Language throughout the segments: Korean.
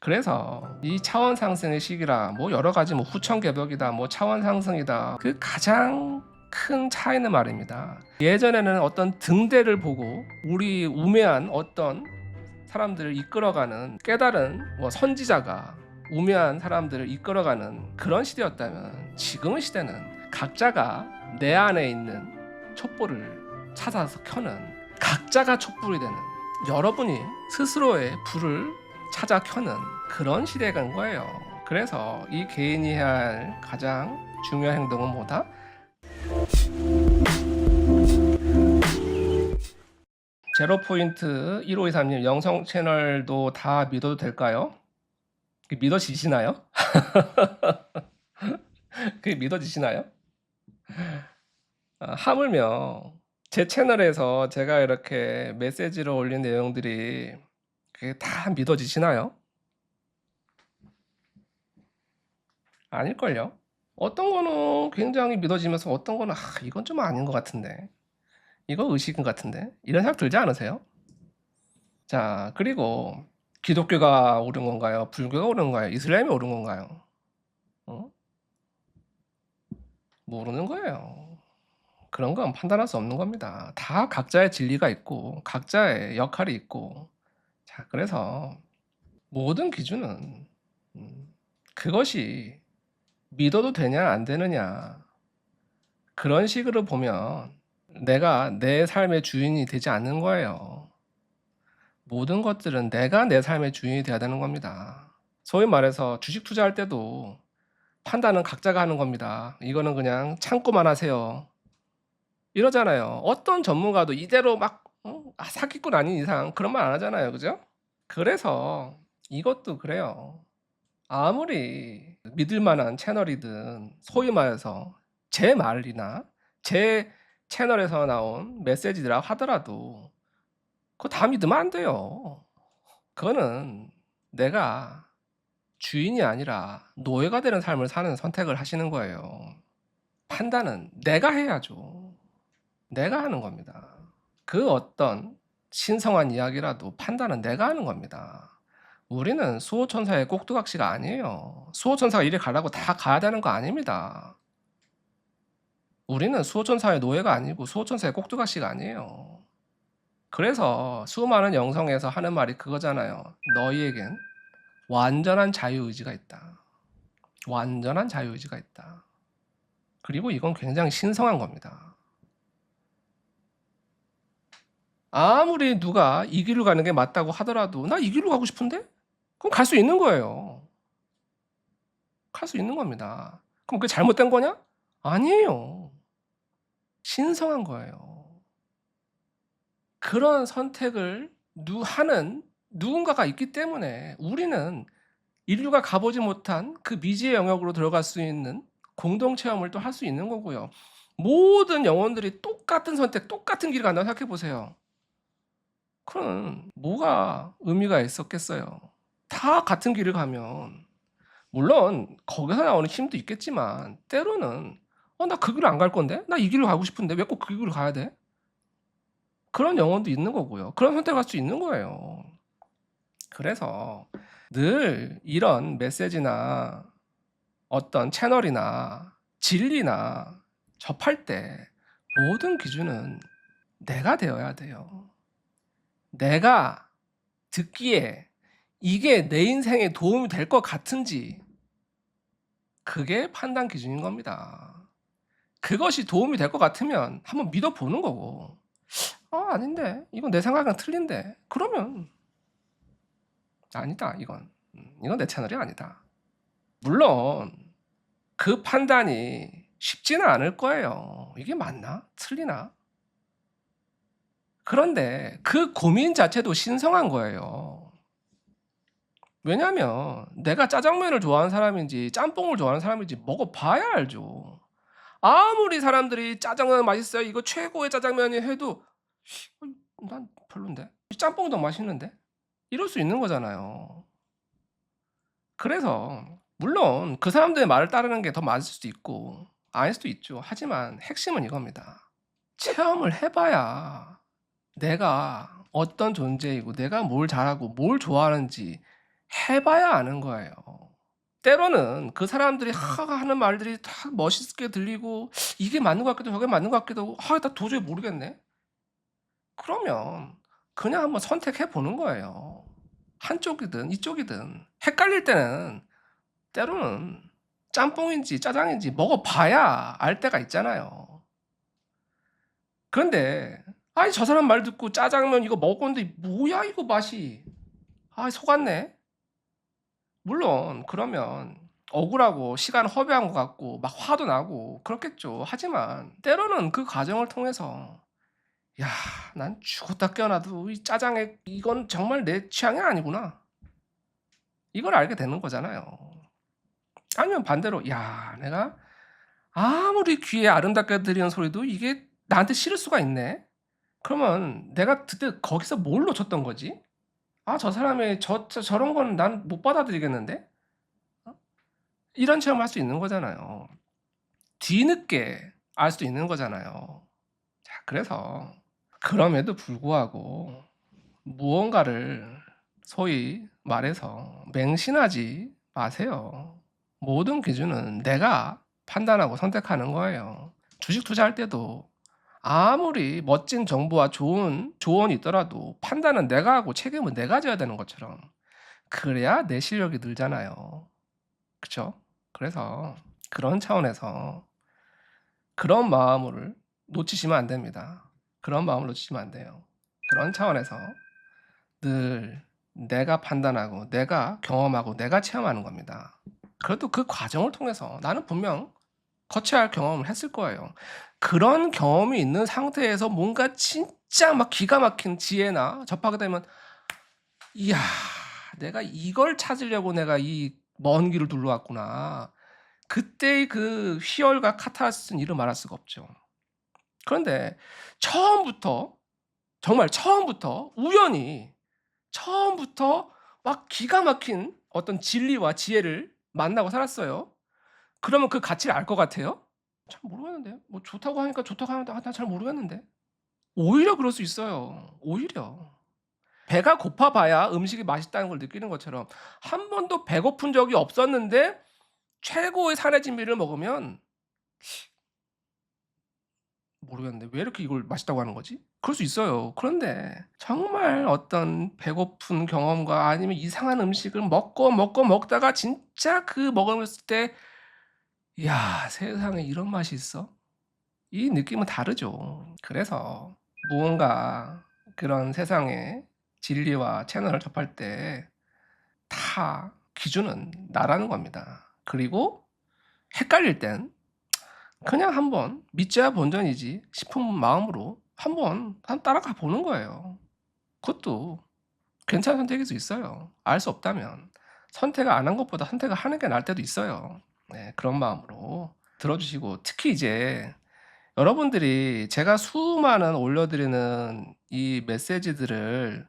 그래서 이 차원 상승의 시기라 뭐 여러 가지 뭐 후천 개벽이다 뭐 차원 상승이다 그 가장 큰 차이는 말입니다. 예전에는 어떤 등대를 보고 우리 우매한 어떤 사람들을 이끌어가는 깨달은 뭐 선지자가 우매한 사람들을 이끌어가는 그런 시대였다면 지금의 시대는 각자가 내 안에 있는 촛불을 찾아서 켜는 각자가 촛불이 되는 여러분이 스스로의 불을 찾아 켜는 그런 시대가 온 거예요. 그래서 이 개인이 해야 할 가장 중요한 행동은 뭐다? 제로포인트 1523님 영성 채널도 다 믿어도 될까요? 믿어지시나요? 그게 믿어지시나요? 하물며 제 채널에서 제가 이렇게 메시지를 올린 내용들이 그게 다 믿어지시나요? 아닐걸요? 어떤 거는 굉장히 믿어지면서 어떤 거는 이건 좀 아닌 것 같은데 이거 의식인 것 같은데 이런 생각 들지 않으세요? 자, 그리고 기독교가 옳은 건가요? 불교가 옳은 건가요? 이슬람이 옳은 건가요? 모르는 거예요. 그런 건 판단할 수 없는 겁니다. 다 각자의 진리가 있고 각자의 역할이 있고 자, 그래서 모든 기준은 그것이 믿어도 되냐 안 되느냐 그런 식으로 보면 내가 내 삶의 주인이 되지 않는 거예요. 모든 것들은 내가 내 삶의 주인이 돼야 되는 겁니다. 소위 말해서 주식 투자할 때도 판단은 각자가 하는 겁니다. 이거는 그냥 참고만 하세요. 이러잖아요. 어떤 전문가도 이대로 막 사기꾼 아닌 이상 그런 말 안 하잖아요. 그죠? 그래서 이것도 그래요. 아무리 믿을 만한 채널이든 소위 말해서 제 말이나 제 채널에서 나온 메시지라 하더라도 그거 다 믿으면 안 돼요. 그거는 내가 주인이 아니라 노예가 되는 삶을 사는 선택을 하시는 거예요. 판단은 내가 해야죠. 내가 하는 겁니다. 그 어떤 신성한 이야기라도 판단은 내가 하는 겁니다. 우리는 수호천사의 꼭두각시가 아니에요. 수호천사가 이리 가라고 다 가야 되는 거 아닙니다. 우리는 수호천사의 노예가 아니고 수호천사의 꼭두각시가 아니에요. 그래서 수많은 영성에서 하는 말이 그거잖아요. 너희에겐 완전한 자유의지가 있다. 완전한 자유의지가 있다. 그리고 이건 굉장히 신성한 겁니다. 아무리 누가 이 길로 가는 게 맞다고 하더라도 나 이 길로 가고 싶은데? 그럼 갈 수 있는 거예요. 갈 수 있는 겁니다. 그럼 그게 잘못된 거냐? 아니에요. 신성한 거예요. 그런 선택을 하는 누군가가 있기 때문에 우리는 인류가 가보지 못한 그 미지의 영역으로 들어갈 수 있는 공동 체험을 또 할 수 있는 거고요. 모든 영혼들이 똑같은 선택, 똑같은 길을 간다고 생각해 보세요. 그럼 뭐가 의미가 있었겠어요? 다 같은 길을 가면 물론 거기서 나오는 힘도 있겠지만 때로는 나 그 길을 안 갈 건데? 나 이 길로 가고 싶은데 왜 꼭 그 길로 가야 돼? 그런 영혼도 있는 거고요. 그런 선택할 수 있는 거예요. 그래서 늘 이런 메시지나 어떤 채널이나 진리나 접할 때 모든 기준은 내가 되어야 돼요. 내가 듣기에 이게 내 인생에 도움이 될 것 같은지 그게 판단 기준인 겁니다. 그것이 도움이 될 것 같으면 한번 믿어보는 거고 아닌데 이건 내 생각이랑 틀린데 그러면 아니다 이건 이건 내 채널이 아니다. 물론 그 판단이 쉽지는 않을 거예요. 이게 맞나? 틀리나? 그런데 그 고민 자체도 신성한 거예요. 왜냐면 내가 짜장면을 좋아하는 사람인지 짬뽕을 좋아하는 사람인지 먹어봐야 알죠. 아무리 사람들이 짜장면 맛있어요. 이거 최고의 짜장면이 해도 난 별론데. 짬뽕이 더 맛있는데. 이럴 수 있는 거잖아요. 그래서 물론 그 사람들의 말을 따르는 게 더 맞을 수도 있고 아닐 수도 있죠. 하지만 핵심은 이겁니다. 체험을 해봐야 내가 어떤 존재이고 내가 뭘 잘하고 뭘 좋아하는지 해 봐야 아는 거예요. 때로는 그 사람들이 하는 말들이 다 멋있게 들리고 이게 맞는 것 같기도 하고 저게 맞는 것 같기도 하고 나 도저히 모르겠네. 그러면 그냥 한번 선택해 보는 거예요. 한쪽이든 이쪽이든. 헷갈릴 때는 때로는 짬뽕인지 짜장인지 먹어 봐야 알 때가 있잖아요. 그런데 아니 저 사람 말 듣고 짜장면 이거 먹었는데 뭐야 이거 맛이. 속았네. 물론 그러면 억울하고 시간 허비한 것 같고 막 화도 나고 그렇겠죠. 하지만 때로는 그 과정을 통해서 '야 난 죽었다 깨어나도 이 짜장에 이건 정말 내 취향이 아니구나.' 이걸 알게 되는 거잖아요. 아니면 반대로 '야 내가 아무리 귀에 아름답게 들리는 소리도 이게 나한테 싫을 수가 있네.' 그러면 내가 그때 거기서 뭘 놓쳤던 거지? '아 저 사람의 저런 거는 난 못 받아들이겠는데?' 어? 이런 체험을 할 수 있는 거잖아요. 뒤늦게 알 수도 있는 거잖아요. 자 그래서 그럼에도 불구하고 무언가를 소위 말해서 맹신하지 마세요. 모든 기준은 내가 판단하고 선택하는 거예요. 주식 투자할 때도 아무리 멋진 정보와 좋은 조언이 있더라도 판단은 내가 하고 책임은 내가 져야 되는 것처럼 그래야 내 실력이 늘잖아요. 그쵸? 그래서 그런 차원에서 그런 마음을 놓치시면 안 됩니다. 그런 마음을 놓치시면 안 돼요. 그런 차원에서 늘 내가 판단하고 내가 경험하고 내가 체험하는 겁니다. 그래도 그 과정을 통해서 나는 분명 거쳐야 할 경험을 했을 거예요. 그런 경험이 있는 상태에서 뭔가 진짜 막 기가 막힌 지혜나 접하게 되면 '이야 내가 이걸 찾으려고 내가 이 먼 길을 둘러왔구나.' 그때의 그 희열과 카타르시스는 이루 말할 수가 없죠. 그런데 처음부터 정말 처음부터 우연히 처음부터 막 기가 막힌 어떤 진리와 지혜를 만나고 살았어요. 그러면 그 가치를 알 것 같아요? 잘 모르겠는데요. 뭐 좋다고 하니까 좋다고 하는데 난 잘 모르겠는데. 오히려 그럴 수 있어요. 오히려. 배가 고파 봐야 음식이 맛있다는 걸 느끼는 것처럼 한 번도 배고픈 적이 없었는데 최고의 산의 진미를 먹으면 모르겠는데 '왜 이렇게 이걸 맛있다고 하는 거지?' 그럴 수 있어요. 그런데 정말 어떤 배고픈 경험과 아니면 이상한 음식을 먹고 먹다가 진짜 그 먹었을 때 '야 세상에 이런 맛이 있어?' 이 느낌은 다르죠. 그래서 무언가 그런 세상의 진리와 채널을 접할 때 다 기준은 나라는 겁니다. 그리고 헷갈릴 땐 그냥 한번 '믿져야 본전이지.' 싶은 마음으로 한번 따라가 보는 거예요. 그것도 괜찮은 선택일 수 있어요. 알 수 없다면. 선택을 안 한 것보다 선택을 하는 게 나을 때도 있어요. 네 그런 마음으로 들어 주시고 특히 이제 여러분들이 제가 수많은 올려 드리는 이 메시지들을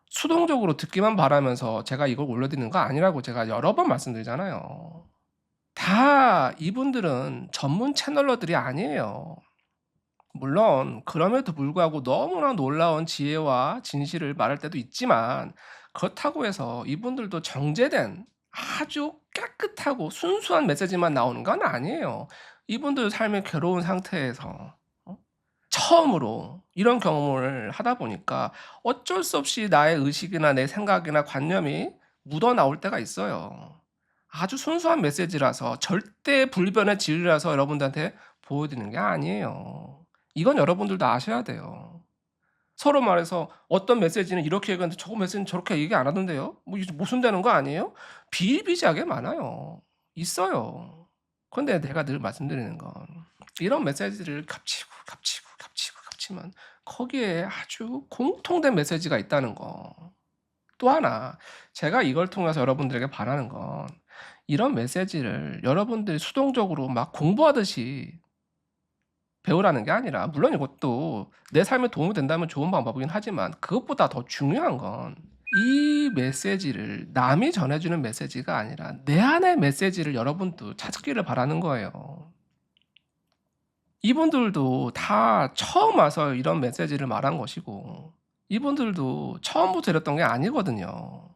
수동적으로 듣기만 바라면서 제가 이걸 올려 드리는 거 아니라고 제가 여러 번 말씀드리잖아요. 다 이분들은 전문 채널러들이 아니에요. 물론 그럼에도 불구하고 너무나 놀라운 지혜와 진실을 말할 때도 있지만 그렇다고 해서 이분들도 정제된 아주 깨끗하고 순수한 메시지만 나오는 건 아니에요. 이분들 삶이 괴로운 상태에서 어 처음으로 이런 경험을 하다 보니까 어쩔 수 없이 나의 의식이나 내 생각이나 관념이 묻어나올 때가 있어요. 아주 순수한 메시지라서 절대 불변의 진리라서 여러분들한테 보여드리는 게 아니에요. 이건 여러분들도 아셔야 돼요. 서로 말해서 어떤 메시지는 이렇게 얘기하는데 저거 메시지는 저렇게 얘기 안 하던데요? 뭐 이게 모순되는 거 아니에요? 비일비재하게 많아요. 있어요. 그런데 내가 늘 말씀드리는 건 이런 메시지를 겹치면 거기에 아주 공통된 메시지가 있다는 거. 또 하나 제가 이걸 통해서 여러분들에게 바라는 건 이런 메시지를 여러분들이 수동적으로 막 공부하듯이 배우라는 게 아니라 물론 이것도 내 삶에 도움이 된다면 좋은 방법이긴 하지만 그것보다 더 중요한 건 이 메시지를 남이 전해 주는 메시지가 아니라 내 안의 메시지를 여러분도 찾기를 바라는 거예요. 이분들도 다 처음 와서 이런 메시지를 말한 것이고 이분들도 처음부터 이랬던 게 아니거든요.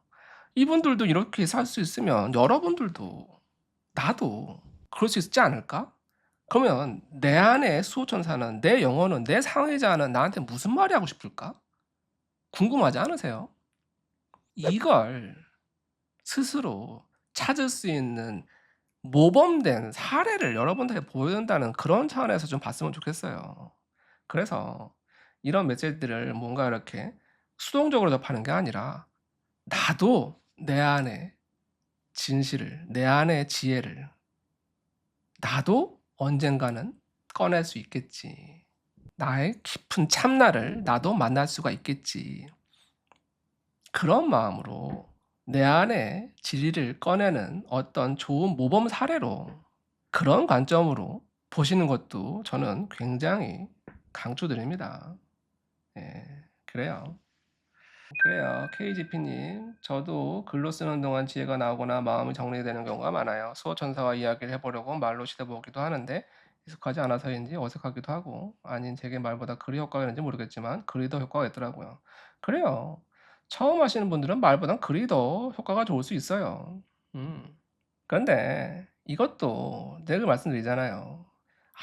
이분들도 이렇게 살 수 있으면 여러분들도 나도 그럴 수 있지 않을까? 그러면 내 안에 수호천사는, 내 영혼은, 내 상의자는 나한테 무슨 말이 하고 싶을까? 궁금하지 않으세요? 이걸 스스로 찾을 수 있는 모범된 사례를 여러분들에게 보여준다는 그런 차원에서 좀 봤으면 좋겠어요. 그래서 이런 메시지들을 뭔가 이렇게 수동적으로 접하는 게 아니라 나도 내 안에 진실을, 내 안의 지혜를 나도 언젠가는 꺼낼 수 있겠지. 나의 깊은 참나를 나도 만날 수가 있겠지. 그런 마음으로 내 안에 진리를 꺼내는 어떤 좋은 모범 사례로, 그런 관점으로 보시는 것도 저는 굉장히 강추드립니다. 예, 그래요. 그래요. KGP님, 저도 글로 쓰는 동안 지혜가 나오거나 마음이 정리되는 경우가 많아요. 수호천사와 이야기를 해보려고 말로 시도해보기도 하는데 익숙하지 않아서인지 어색하기도 하고, 아닌 제게 말보다 글이 효과가 있는지 모르겠지만 글이 더 효과가 있더라고요. 그래요. 처음 하시는 분들은 말보단 글이 더 효과가 좋을 수 있어요. 그런데 이것도 늘 말씀드리잖아요.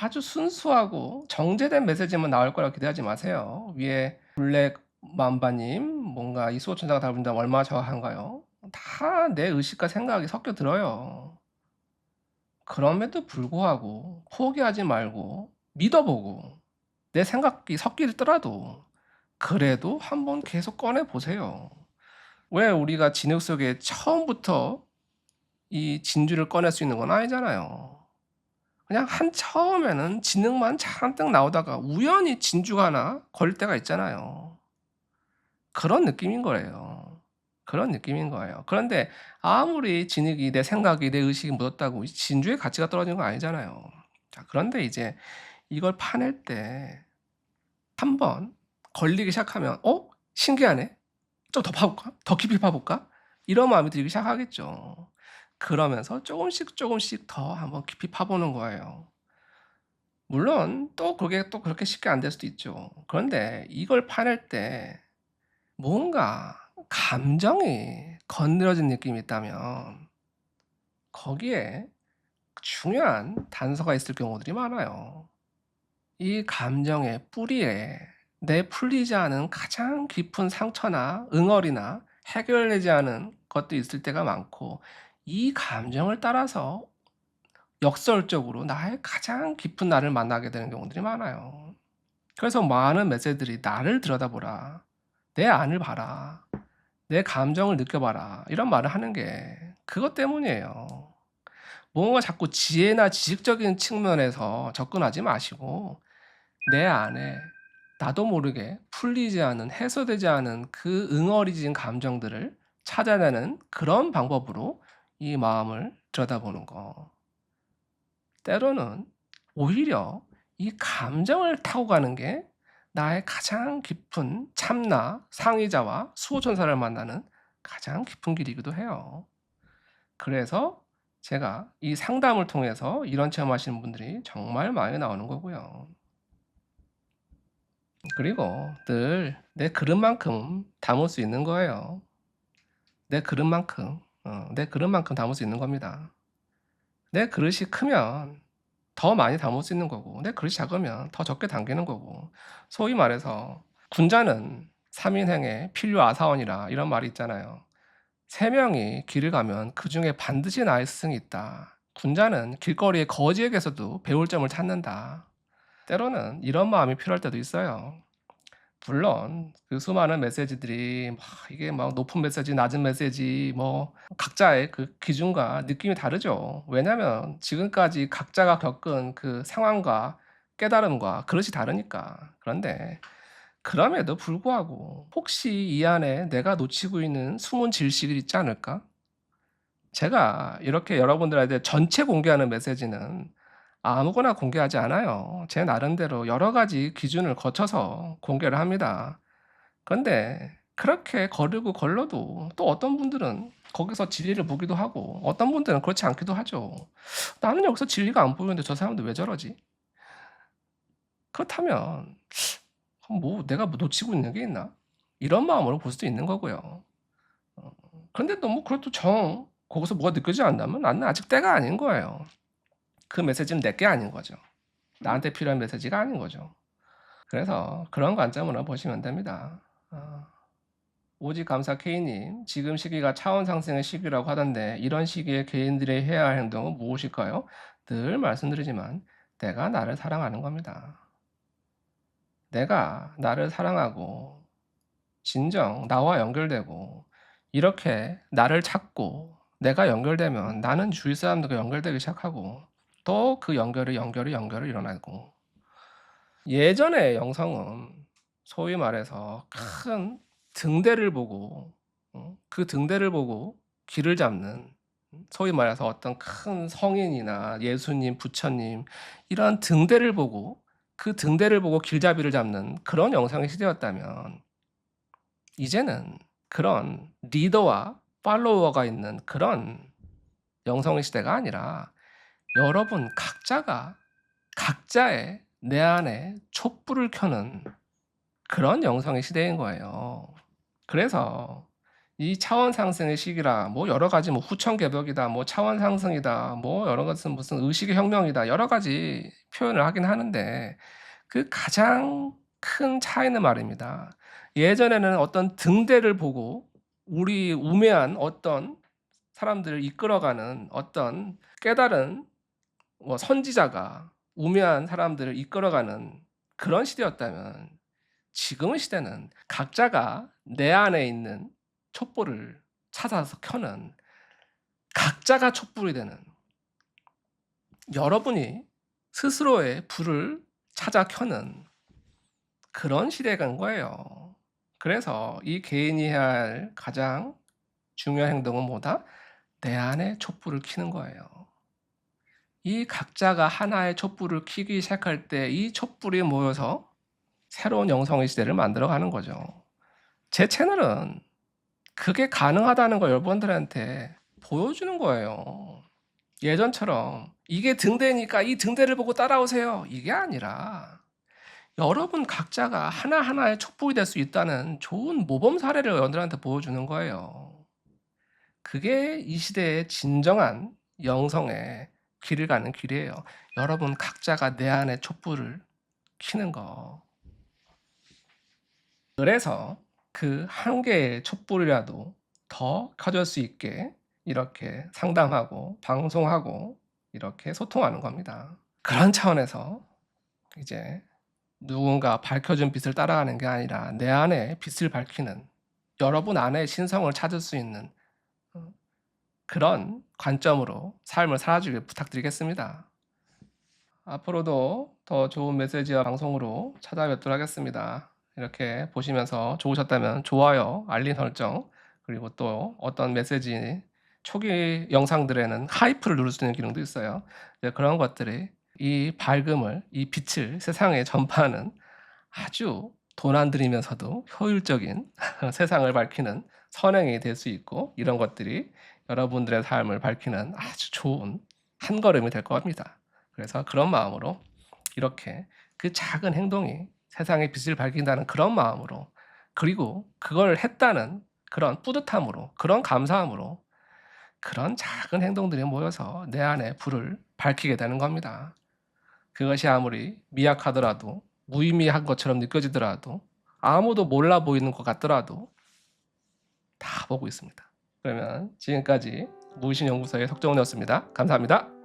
아주 순수하고 정제된 메시지만 나올 거라고 기대하지 마세요. 위에 블랙 맘바님, 뭔가 이 수호천사가 다룬다면 얼마나 정확한가요? 다 내 의식과 생각이 섞여 들어요. 그럼에도 불구하고 포기하지 말고 믿어보고, 내 생각이 섞이더라도 그래도 한번 계속 꺼내 보세요. 왜 우리가 진흙 속에 처음부터 이 진주를 꺼낼 수 있는 건 아니잖아요. 그냥 처음에는 진흙만 잔뜩 나오다가 우연히 진주가 하나 걸릴 때가 있잖아요. 그런 느낌인 거예요. 그런 느낌인 거예요. 그런데 아무리 진흙이, 내 생각이, 내 의식이 묻었다고 진주의 가치가 떨어지는 건 아니잖아요. 자, 그런데 이제 이걸 파낼 때 한번 걸리기 시작하면 신기하네. 좀 더 파볼까? 더 깊이 파볼까? 이런 마음이 들기 시작하겠죠. 그러면서 조금씩 조금씩 더 한번 깊이 파보는 거예요. 물론 또 그게 또 그렇게 쉽게 안 될 수도 있죠. 그런데 이걸 파낼 때 뭔가 감정이 건드려진 느낌이 있다면 거기에 중요한 단서가 있을 경우들이 많아요. 이 감정의 뿌리에 내 풀리지 않은 가장 깊은 상처나 응어리나 해결되지 않은 것도 있을 때가 많고, 이 감정을 따라서 역설적으로 나의 가장 깊은 나를 만나게 되는 경우들이 많아요. 그래서 많은 메시지들이 나를 들여다보라, 내 안을 봐라, 내 감정을 느껴봐라, 이런 말을 하는 게 그것 때문이에요. 뭔가 자꾸 지혜나 지식적인 측면에서 접근하지 마시고 내 안에 나도 모르게 풀리지 않은, 해소되지 않은 그 응어리진 감정들을 찾아내는 그런 방법으로 이 마음을 들여다보는 거. 때로는 오히려 이 감정을 타고 가는 게 나의 가장 깊은 참나, 상의자와 수호천사를 만나는 가장 깊은 길이기도 해요. 그래서 제가 이 상담을 통해서 이런 체험하시는 분들이 정말 많이 나오는 거고요. 그리고 늘 내 그릇만큼 담을 수 있는 거예요. 내 그릇만큼, 내 그릇만큼 담을 수 있는 겁니다. 내 그릇이 크면 더 많이 담을 수 있는 거고, 내 그릇이 작으면 더 적게 담기는 거고. 소위 말해서 군자는 3인행에 필요아사원이라, 이런 말이 있잖아요. 3명이 길을 가면 그중에 반드시 나의 스승이 있다. 군자는 길거리의 거지에게서도 배울 점을 찾는다. 때로는 이런 마음이 필요할 때도 있어요. 물론 그 수많은 메시지들이 이게 막 높은 메시지, 낮은 메시지, 뭐 각자의 그 기준과 느낌이 다르죠. 왜냐면 지금까지 각자가 겪은 그 상황과 깨달음과 그릇이 다르니까. 그런데 그럼에도 불구하고 혹시 이 안에 내가 놓치고 있는 숨은 질식이 있지 않을까? 제가 이렇게 여러분들한테 전체 공개하는 메시지는 아무거나 공개하지 않아요. 제 나름대로 여러 가지 기준을 거쳐서 공개를 합니다. 그런데 그렇게 거르고 걸러도 또 어떤 분들은 거기서 진리를 보기도 하고, 어떤 분들은 그렇지 않기도 하죠. '나는 여기서 진리가 안 보이는데 저 사람들 왜 저러지?' 그렇다면 뭐 '내가 뭐 놓치고 있는 게 있나?' 이런 마음으로 볼 수도 있는 거고요. 어 그런데 너무 그것도 거기서 뭐가 느껴지지 않는다면 나는 아직 때가 아닌 거예요. 그 메시지는 내게 아닌 거죠. 나한테 필요한 메시지가 아닌 거죠. 그래서 그런 관점으로 보시면 됩니다. 오직 감사 K님, 지금 시기가 차원 상승의 시기라고 하던데 이런 시기에 개인들이 해야 할 행동은 무엇일까요? 늘 말씀드리지만 내가 나를 사랑하는 겁니다. 내가 나를 사랑하고 진정 나와 연결되고 이렇게 나를 찾고 내가 연결되면 나는 주위 사람들과 연결되기 시작하고 또 그 연결이 일어나고 예전의 영성은 소위 말해서 큰 등대를 보고 그 등대를 보고 길을 잡는 소위 말해서 어떤 큰 성인이나 예수님, 부처님 이런 등대를 보고 그 등대를 보고 길잡이를 잡는 그런 영성의 시대였다면 이제는 그런 리더와 팔로워가 있는 그런 영성의 시대가 아니라 여러분 각자가 각자의 내 안에 촛불을 켜는 그런 영성의 시대인 거예요. 그래서 이 차원 상승의 시기라 뭐 여러 가지 뭐 후천개벽이다 뭐 차원 상승이다 뭐 여러 가지 무슨 의식의 혁명이다 여러 가지 표현을 하긴 하는데 그 가장 큰 차이는 말입니다. 예전에는 어떤 등대를 보고 우리 우매한 어떤 사람들을 이끌어가는 어떤 깨달은 선지자가 우매한 사람들을 이끌어가는 그런 시대였다면 지금의 시대는 각자가 내 안에 있는 촛불을 찾아서 켜는 각자가 촛불이 되는 여러분이 스스로의 불을 찾아 켜는 그런 시대가 온 거예요. 그래서 이 개인이 해야 할 가장 중요한 행동은 뭐다? 내 안에 촛불을 켜는 거예요. 이 각자가 하나의 촛불을 켜기 시작할 때 이 촛불이 모여서 새로운 영성의 시대를 만들어가는 거죠. 제 채널은 그게 가능하다는 걸 여러분들한테 보여주는 거예요. 예전처럼 이게 등대니까 이 등대를 보고 따라오세요. 이게 아니라 여러분 각자가 하나하나의 촛불이 될 수 있다는 좋은 모범 사례를 여러분들한테 보여주는 거예요. 그게 이 시대의 진정한 영성의 길을 가는 길이에요. 여러분 각자가 내 안에 촛불을 켜는 거. 그래서 그 한 개의 촛불이라도 더 켜질 수 있게 이렇게 상담하고 방송하고 이렇게 소통하는 겁니다. 그런 차원에서 이제 누군가 밝혀준 빛을 따라가는 게 아니라 내 안에 빛을 밝히는 여러분 안에 신성을 찾을 수 있는 그런 관점으로 삶을 살아주길 부탁드리겠습니다. 앞으로도 더 좋은 메시지와 방송으로 찾아뵙도록 하겠습니다. 이렇게 보시면서 좋으셨다면 좋아요, 알림 설정, 그리고 또 어떤 메시지 초기 영상들에는 하이프를 누를 수 있는 기능도 있어요. 그런 것들이 이 밝음을, 이 빛을 세상에 전파하는 아주 돈 안 들이면서도 효율적인 세상을 밝히는 선행이 될 수 있고 이런 것들이 여러분들의 삶을 밝히는 아주 좋은 한 걸음이 될 겁니다. 그래서 그런 마음으로 이렇게 그 작은 행동이 세상의 빛을 밝힌다는 그런 마음으로 그리고 그걸 했다는 그런 뿌듯함으로 그런 감사함으로 그런 작은 행동들이 모여서 내 안에 불을 밝히게 되는 겁니다. 그것이 아무리 미약하더라도 무의미한 것처럼 느껴지더라도 아무도 몰라 보이는 것 같더라도 다 보고 있습니다. 그러면 지금까지 무의식연구소의 석정훈이었습니다. 감사합니다.